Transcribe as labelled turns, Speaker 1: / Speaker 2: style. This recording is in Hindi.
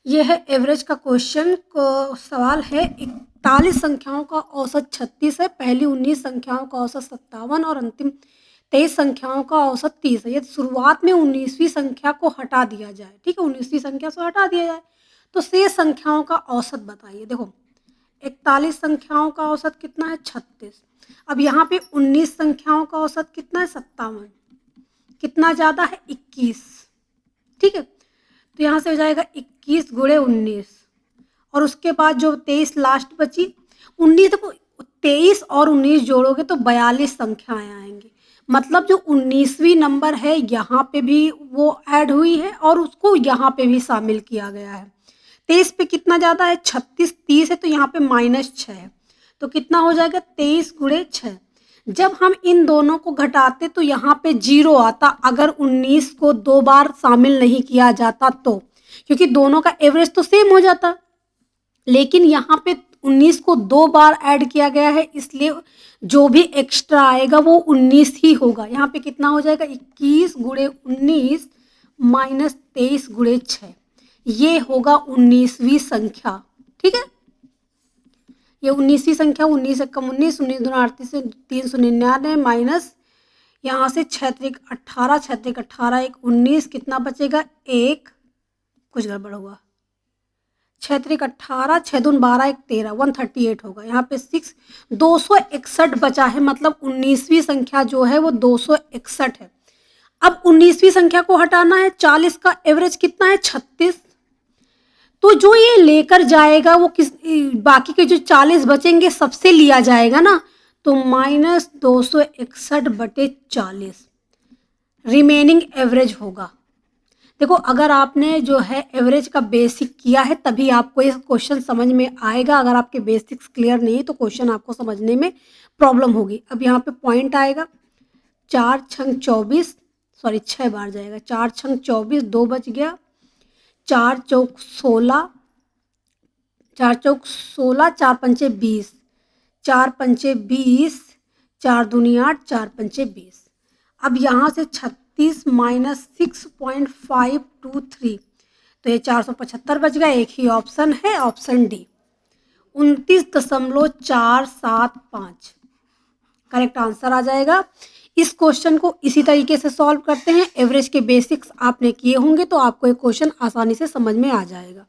Speaker 1: ये है एवरेज का क्वेश्चन को सवाल है 41 संख्याओं का औसत 36 है, पहली 19 संख्याओं का औसत 57 और अंतिम 23 संख्याओं का औसत 30 है। यदि शुरुआत में 19वीं संख्या को हटा दिया जाए, ठीक है, 19वीं संख्या से हटा दिया जाए तो शेष संख्याओं का औसत बताइए। देखो 41 संख्याओं का औसत कितना है 36। अब यहाँ पे 19 संख्याओं का औसत कितना है 57, कितना ज़्यादा है 21, ठीक है। तो यहाँ से हो जाएगा 21 गुणे 19 और उसके बाद जो 23 लास्ट बची 19, देखो 23 और 19 जोड़ोगे तो 42 संख्याएं आएंगी। मतलब जो 19वीं नंबर है यहाँ पे भी वो ऐड हुई है और उसको यहाँ पे भी शामिल किया गया है। 23 पे कितना ज़्यादा है 36, 30 है तो यहाँ पे -6 है, तो कितना हो जाएगा 23 गुणे 6। जब हम इन दोनों को घटाते तो यहाँ पे 0 आता, अगर 19 को 2 बार शामिल नहीं किया जाता तो, क्योंकि दोनों का एवरेज तो सेम हो जाता। लेकिन यहाँ पे 19 को 2 बार ऐड किया गया है, इसलिए जो भी एक्स्ट्रा आएगा वो 19 ही होगा। यहाँ पे कितना हो जाएगा 21 गुणे 19 माइनस 23 गुणे 6, ये होगा 19वीं संख्या, ठीक है। ये 19वीं संख्या, 19 से कम 19, 19 दूना 38 से 399 माइनस यहाँ से 6 त्रिक 18, 6 त्रिक 18, 1 19, कितना बचेगा 1, कुछ गड़बड़ होगा, 6 त्रिक 18, 6 दून 12, 1 13, 138 होगा। यहाँ पे 6 261 बचा है, मतलब 19वीं संख्या जो है वो 261 है। अब 19वीं संख्या को हटाना है, 40 का एवरेज कितना है 36, तो जो ये लेकर जाएगा वो किस, बाकी के जो 40 बचेंगे सबसे लिया जाएगा ना, तो -261/40 रिमेनिंग एवरेज होगा। देखो अगर आपने जो है एवरेज का बेसिक किया है तभी आपको ये क्वेश्चन समझ में आएगा, अगर आपके बेसिक्स क्लियर नहीं तो क्वेश्चन आपको समझने में प्रॉब्लम होगी। अब यहाँ पे पॉइंट आएगा 4 छंग 24, सॉरी 6 बार जाएगा, 4 छंग 24, 2 बच गया, 4 चौक 16, 4 चौक 16, 4 पंचे 20, 4 पंचे 20, 4 दूनी 8, 4 पंचे 20। अब यहाँ से 36 माइनस 6.523, तो ये 475 बच गया, एक ही ऑप्शन है, ऑप्शन डी 29.475 करेक्ट आंसर आ जाएगा। इस क्वेश्चन को इसी तरीके से सॉल्व करते हैं। एवरेज के बेसिक्स आपने किए होंगे तो आपको ये क्वेश्चन आसानी से समझ में आ जाएगा।